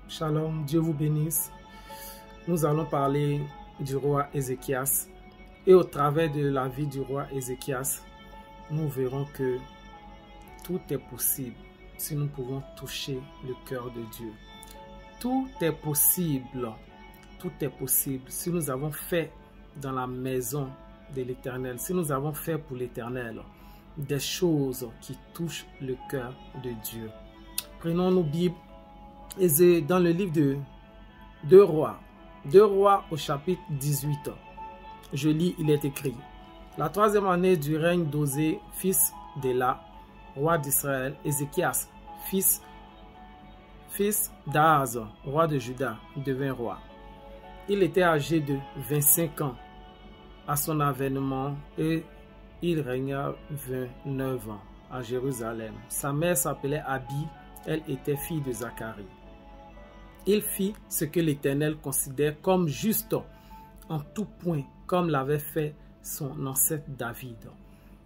Shalom, Dieu vous bénisse. Nous allons parler du roi Ézéchias. Et au travers de la vie du roi Ézéchias, nous verrons que tout est possible si nous pouvons toucher le cœur de Dieu. Tout est possible. Tout est possible si nous avons fait dans la maison de l'Éternel, si nous avons fait pour l'Éternel des choses qui touchent le cœur de Dieu. Prenons nos Bibles et dans le livre de 2 Rois au chapitre 18. Je lis, il est écrit: la 3e année du règne d'Osée, fils d'Éla, roi d'Israël, Ézéchias, fils d'Ahaz, roi de Juda, devint roi. Il était âgé de 25 ans à son avènement et il régna 29 ans à Jérusalem. Sa mère s'appelait Abi, elle était fille de Zacharie. Il fit ce que l'Éternel considère comme juste en tout point, comme l'avait fait son ancêtre David.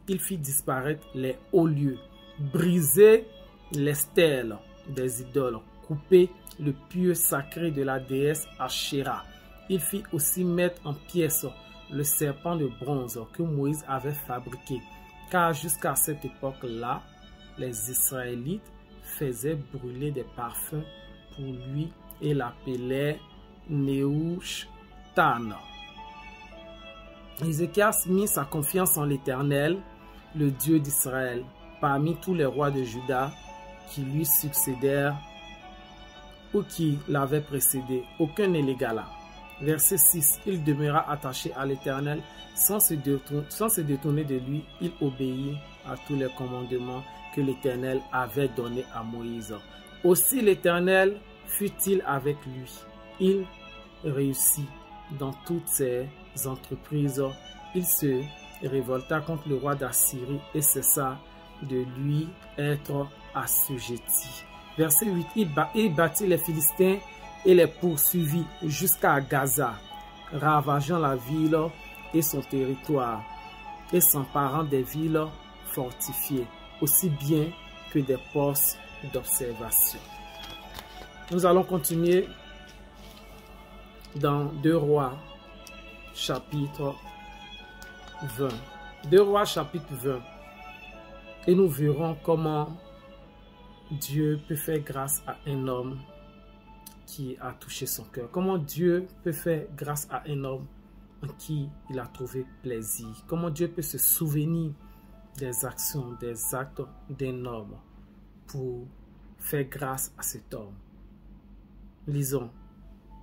Il fit disparaître les hauts lieux, briser les stèles des idoles, couper le pieu sacré de la déesse Ashéra. Il fit aussi mettre en pièces le serpent de bronze que Moïse avait fabriqué, car jusqu'à cette époque-là, les Israélites faisaient brûler des parfums pour lui et l'appelaient Nehushtan. Ézéchias mit sa confiance en l'Éternel, le Dieu d'Israël. Parmi tous les rois de Juda qui lui succédèrent ou qui l'avaient précédé, aucun ne l'égala. Verset 6. Il demeura attaché à l'Éternel sans se détourner de lui. Il obéit à tous les commandements que l'Éternel avait donnés à Moïse. Aussi l'Éternel fut-il avec lui. Il réussit dans toutes ses entreprises. Il se révolta contre le roi d'Assyrie et cessa de lui être assujetti. Verset 8. Il battit les Philistins et les poursuivit jusqu'à Gaza, ravageant la ville et son territoire, et s'emparant des villes fortifiées, aussi bien que des postes d'observation. Nous allons continuer dans 2 Rois, chapitre 20. 2 Rois, chapitre 20. Et nous verrons comment Dieu peut faire grâce à un homme qui a touché son cœur. Comment Dieu peut faire grâce à un homme en qui il a trouvé plaisir. Comment Dieu peut se souvenir des actions, des actes d'un homme pour faire grâce à cet homme. Lisons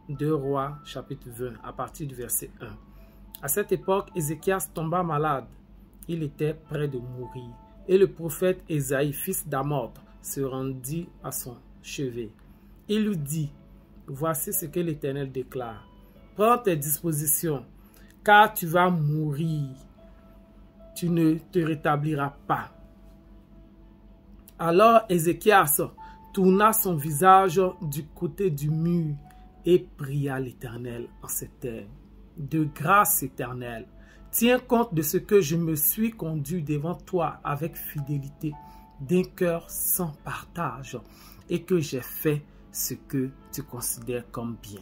2 Rois chapitre 20 à partir du verset 1. À cette époque, Ézéchias tomba malade. Il était près de mourir. Et le prophète Ésaïe, fils d'Amoth, se rendit à son chevet. Il lui dit: voici ce que l'Éternel déclare. Prends tes dispositions, car tu vas mourir. Tu ne te rétabliras pas. Alors Ézéchias tourna son visage du côté du mur et pria l'Éternel en ces termes: de grâce éternelle, tiens compte de ce que je me suis conduit devant toi avec fidélité, d'un cœur sans partage, et que j'ai fait ce que tu considères comme bien.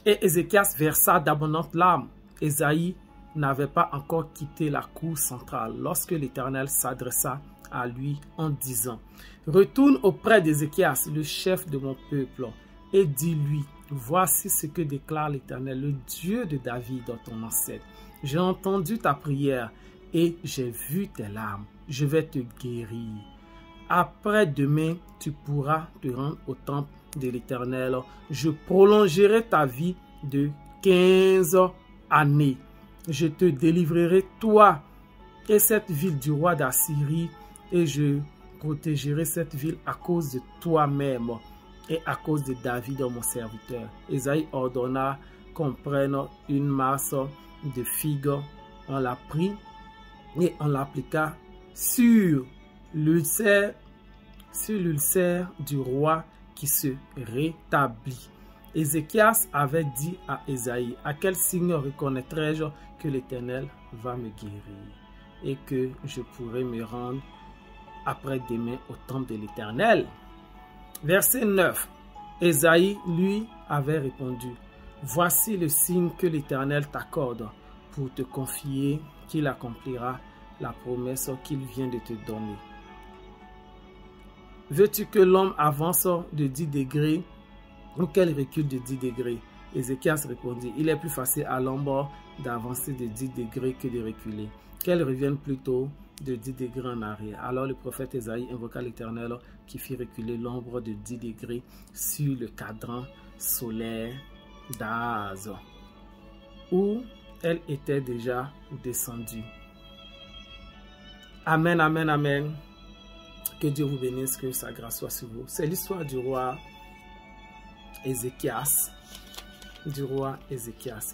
Et Ézéchias versa d'abondantes larmes. Ésaïe n'avait pas encore quitté la cour centrale lorsque l'Éternel s'adressa à lui en disant: retourne auprès d'Ézéchias, le chef de mon peuple, et dis-lui: voici ce que déclare l'Éternel, le Dieu de David, ton ancêtre. J'ai entendu ta prière et j'ai vu tes larmes. Je vais te guérir. Après-demain, tu pourras te rendre au temple de l'Éternel. Je prolongerai ta vie de 15 années. Je te délivrerai, toi et cette ville du roi d'Assyrie, et je protégerai cette ville à cause de toi-même et à cause de David, mon serviteur. Ésaïe ordonna qu'on prenne une masse de figues. On la prit et on l'appliqua sur l'ulcère du roi qui se rétablit. Ézéchias avait dit à Ésaïe: à quel signe reconnaîtrai-je que l'Éternel va me guérir et que je pourrai me rendre après-demain au temple de l'Éternel? Verset 9. Ésaïe lui avait répondu, « Voici le signe que l'Éternel t'accorde pour te confier qu'il accomplira la promesse qu'il vient de te donner. Veux-tu que l'homme avance de 10 degrés ou qu'elle recule de 10 degrés? » Ézéchias répondit, « Il est plus facile à l'ombre d'avancer de 10 degrés que de reculer. Qu'elle revienne plutôt de 10 degrés en arrière. » Alors le prophète Ésaïe invoqua l'Éternel qui fit reculer l'ombre de 10 degrés sur le cadran solaire d'Ahaz, où elle était déjà descendue. Amen, amen, amen. Que Dieu vous bénisse, que sa grâce soit sur vous. C'est l'histoire du roi Ézéchias.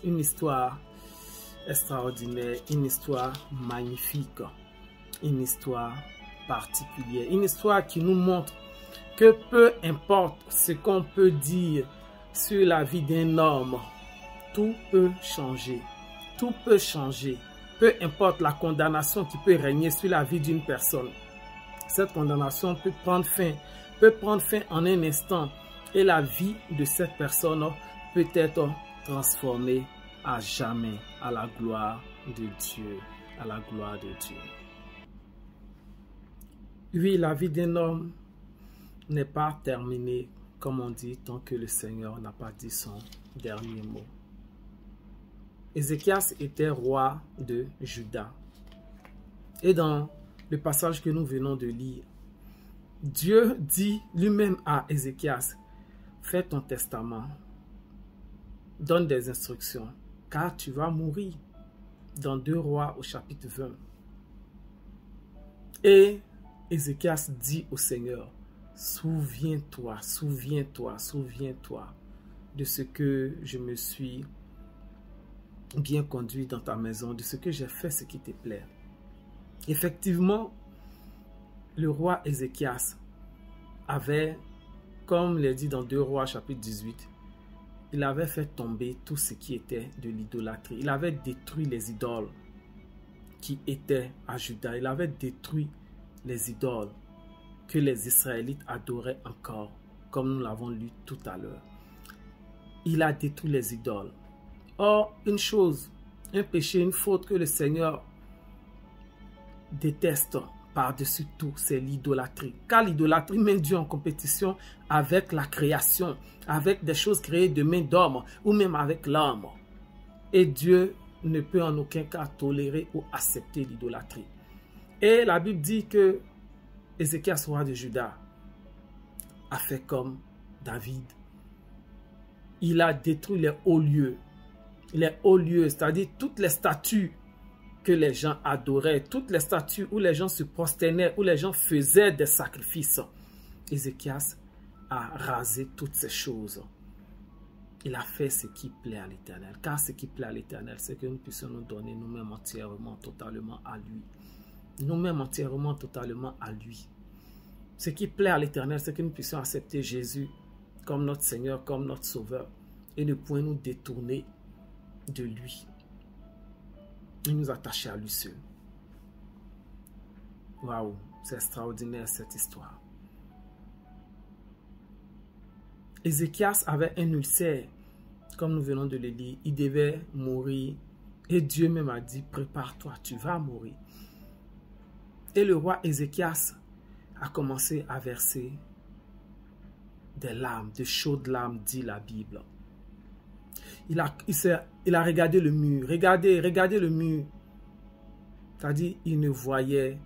Une histoire extraordinaire, une histoire magnifique, une histoire particulière, une histoire qui nous montre que peu importe ce qu'on peut dire sur la vie d'un homme, tout peut changer. Tout peut changer. Peu importe la condamnation qui peut régner sur la vie d'une personne. Cette condamnation peut prendre fin en un instant et la vie de cette personne peut être transformée à jamais à la gloire de Dieu. À la gloire de Dieu. Oui, la vie d'un homme n'est pas terminée, comme on dit, tant que le Seigneur n'a pas dit son dernier mot. Ézéchias était roi de Juda. Et dans le passage que nous venons de lire, Dieu dit lui-même à Ézéchias, « Fais ton testament, donne des instructions, car tu vas mourir. » Dans 2 Rois au chapitre 20. Et Ézéchias dit au Seigneur, « Souviens-toi, souviens-toi, souviens-toi de ce que je me suis bien conduit dans ta maison, de ce que j'ai fait, ce qui te plaît. » Effectivement, le roi Ézéchias avait, comme il est dit dans 2 Rois chapitre 18, il avait fait tomber tout ce qui était de l'idolâtrie. Il avait détruit les idoles qui étaient à Juda. Il avait détruit les idoles que les Israélites adoraient encore, comme nous l'avons lu tout à l'heure. Il a détruit les idoles. Or, une chose, un péché, une faute que le Seigneur déteste par-dessus tout, c'est l'idolâtrie. Car l'idolâtrie met Dieu en compétition avec la création, avec des choses créées de main d'homme ou même avec l'homme. Et Dieu ne peut en aucun cas tolérer ou accepter l'idolâtrie. Et la Bible dit que Ézéchias, roi de Juda, a fait comme David. Il a détruit les hauts lieux. Les hauts lieux, c'est-à-dire toutes les statues que les gens adoraient, toutes les statues où les gens se prosternaient, où les gens faisaient des sacrifices. Ézéchias a rasé toutes ces choses. Il a fait ce qui plaît à l'Éternel. Car ce qui plaît à l'Éternel, c'est que nous puissions nous donner nous-mêmes entièrement, totalement à lui. Nous-mêmes entièrement, totalement à lui. Ce qui plaît à l'Éternel, c'est que nous puissions accepter Jésus comme notre Seigneur, comme notre Sauveur. Et ne point nous détourner de lui. Et nous attacher à lui seul. Waouh, c'est extraordinaire cette histoire. Ézéchias avait un ulcère, comme nous venons de le lire. Il devait mourir. Et Dieu même a dit, prépare-toi, tu vas mourir. Et le roi Ézéchias a commencé à verser des larmes, de chaudes larmes, dit la Bible. Il a regardé le mur. Regardez le mur. C'est-à-dire, il ne voyait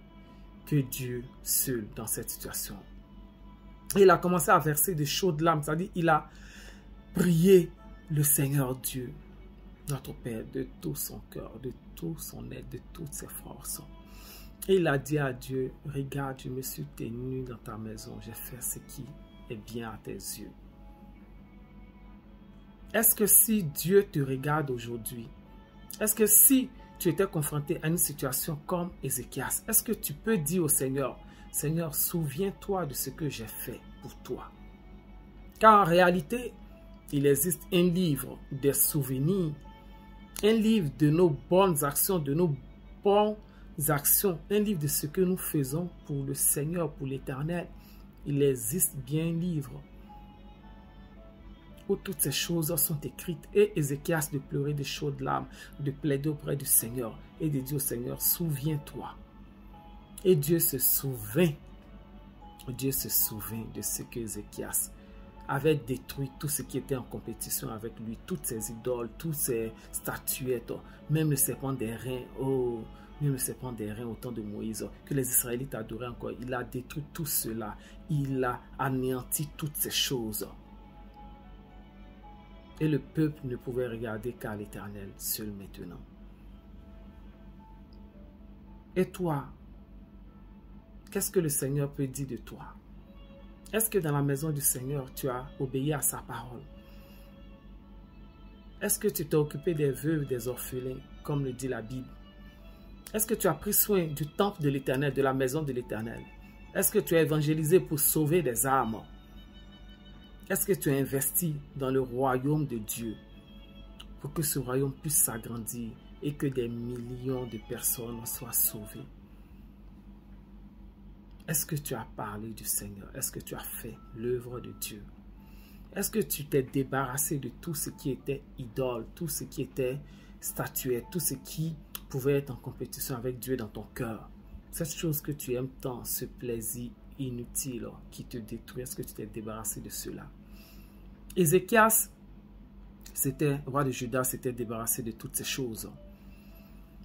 que Dieu seul dans cette situation. Et il a commencé à verser de chaudes larmes. C'est-à-dire, il a prié le Seigneur Dieu, notre Père, de tout son cœur, de tout son aide, de toutes ses forces. Et il a dit à Dieu, regarde, je me suis tenu dans ta maison. J'ai fait ce qui est bien à tes yeux. Est-ce que si Dieu te regarde aujourd'hui, est-ce que si tu étais confronté à une situation comme Ézéchias, est-ce que tu peux dire au Seigneur, Seigneur, souviens-toi de ce que j'ai fait pour toi? Car en réalité, il existe un livre des souvenirs, un livre de nos bonnes actions, de nos bonnes actions, un livre de ce que nous faisons pour le Seigneur, pour l'Éternel. Il existe bien un livre. où toutes ces choses sont écrites. Et Ézéchias de pleurer des chaudes larmes, de plaider auprès du Seigneur et de dire au Seigneur, souviens-toi. Et Dieu se souvint. Dieu se souvint de ce que Ézéchias avait détruit, tout ce qui était en compétition avec lui, toutes ses idoles, toutes ses statuettes, même le serpent des reins, même le serpent des reins au temps de Moïse, que les Israélites adoraient encore. Il a détruit tout cela. Il a anéanti toutes ces choses. Et le peuple ne pouvait regarder qu'à l'Éternel seul maintenant. Et toi, qu'est-ce que le Seigneur peut dire de toi? Est-ce que dans la maison du Seigneur, tu as obéi à sa parole? Est-ce que tu t'es occupé des veuves, des orphelins, comme le dit la Bible? Est-ce que tu as pris soin du temple de l'Éternel, de la maison de l'Éternel? Est-ce que tu as évangélisé pour sauver des âmes? Est-ce que tu as investi dans le royaume de Dieu pour que ce royaume puisse s'agrandir et que des millions de personnes soient sauvées? Est-ce que tu as parlé du Seigneur? Est-ce que tu as fait l'œuvre de Dieu? Est-ce que tu t'es débarrassé de tout ce qui était idole, tout ce qui était statuette, tout ce qui pouvait être en compétition avec Dieu dans ton cœur? Cette chose que tu aimes tant, ce plaisir inutile qui te détruit, est-ce que tu t'es débarrassé de cela? Ézéchias, roi de Juda, s'était débarrassé de toutes ces choses.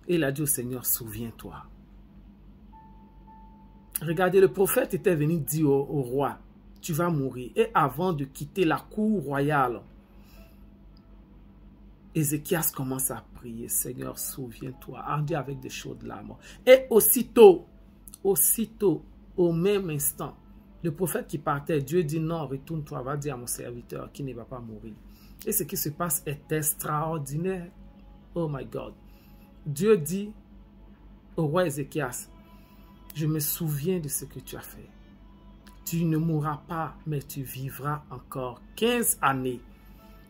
Et il a dit au Seigneur, souviens-toi. Regardez, le prophète était venu dire au roi, tu vas mourir. Et avant de quitter la cour royale, Ézéchias commence à prier, Seigneur, souviens-toi, ardi avec des chaudes larmes. Et aussitôt, au même instant, le prophète qui partait, Dieu dit non, retourne-toi, va dire à mon serviteur qui ne va pas mourir. Et ce qui se passe est extraordinaire. Oh my God. Dieu dit au roi Ézéchias, je me souviens de ce que tu as fait. Tu ne mourras pas, mais tu vivras encore 15 années.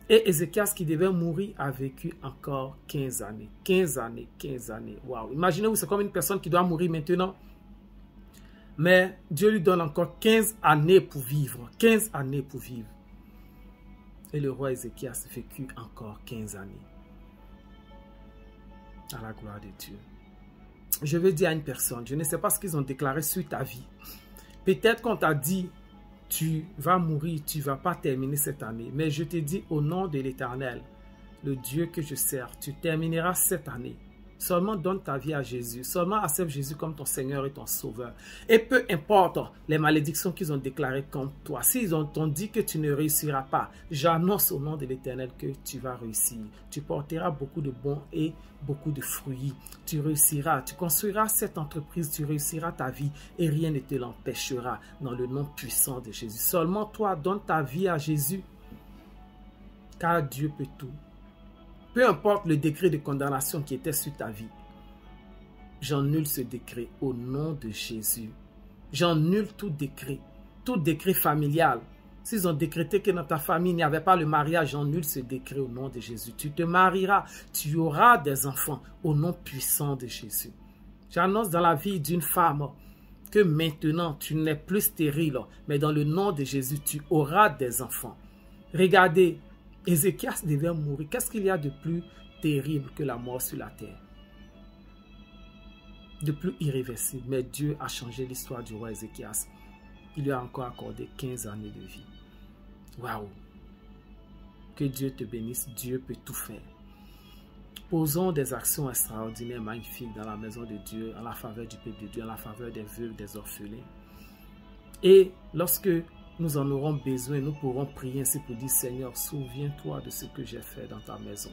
Et Ézéchias qui devait mourir a vécu encore 15 années. 15 années, 15 années. Waouh. Imaginez-vous, c'est comme une personne qui doit mourir maintenant. Mais Dieu lui donne encore 15 années pour vivre. 15 années pour vivre. Et le roi Ézéchias a vécu encore 15 années. À la gloire de Dieu. Je veux dire à une personne, je ne sais pas ce qu'ils ont déclaré sur ta vie. Peut-être qu'on t'a dit, tu vas mourir, tu ne vas pas terminer cette année. Mais je te dis au nom de l'Éternel, le Dieu que je sers, tu termineras cette année. Seulement donne ta vie à Jésus. Seulement accepte Jésus comme ton Seigneur et ton Sauveur. Et peu importe les malédictions qu'ils ont déclarées contre toi. S'ils t'ont dit que tu ne réussiras pas, j'annonce au nom de l'Éternel que tu vas réussir. Tu porteras beaucoup de bons et beaucoup de fruits. Tu réussiras. Tu construiras cette entreprise. Tu réussiras ta vie et rien ne te l'empêchera dans le nom puissant de Jésus. Seulement toi, donne ta vie à Jésus. Car Dieu peut tout. Peu importe le décret de condamnation qui était sur ta vie, j'annule ce décret au nom de Jésus. J'annule tout décret familial. S'ils ont décrété que dans ta famille, il n'y avait pas le mariage, j'annule ce décret au nom de Jésus. Tu te marieras, tu auras des enfants au nom puissant de Jésus. J'annonce dans la vie d'une femme que maintenant, tu n'es plus stérile, mais dans le nom de Jésus, tu auras des enfants. Regardez, Ézéchias devait mourir. Qu'est-ce qu'il y a de plus terrible que la mort sur la terre? De plus irréversible. Mais Dieu a changé l'histoire du roi Ézéchias. Il lui a encore accordé 15 années de vie. Waouh! Que Dieu te bénisse. Dieu peut tout faire. Posons des actions extraordinaires, magnifiques dans la maison de Dieu, en la faveur du peuple de Dieu, en la faveur des veuves, des orphelins. Et lorsque nous en aurons besoin, nous pourrons prier ainsi pour dire, Seigneur, souviens-toi de ce que j'ai fait dans ta maison.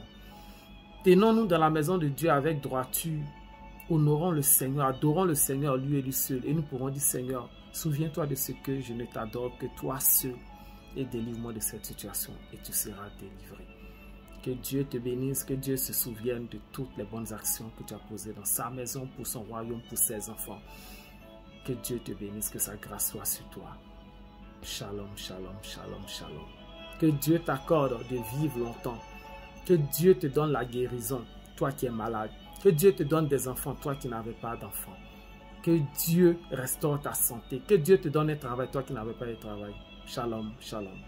Tenons-nous dans la maison de Dieu avec droiture. Honorons le Seigneur, adorons le Seigneur, lui et lui seul. Et nous pourrons dire, Seigneur, souviens-toi de ce que je ne t'adore que toi seul. Et délivre-moi de cette situation et tu seras délivré. Que Dieu te bénisse, que Dieu se souvienne de toutes les bonnes actions que tu as posées dans sa maison, pour son royaume, pour ses enfants. Que Dieu te bénisse, que sa grâce soit sur toi. Shalom, shalom, shalom, shalom. Que Dieu t'accorde de vivre longtemps. Que Dieu te donne la guérison, toi qui es malade. Que Dieu te donne des enfants, toi qui n'avais pas d'enfants. Que Dieu restaure ta santé. Que Dieu te donne un travail, toi qui n'avais pas de travail. Shalom, shalom.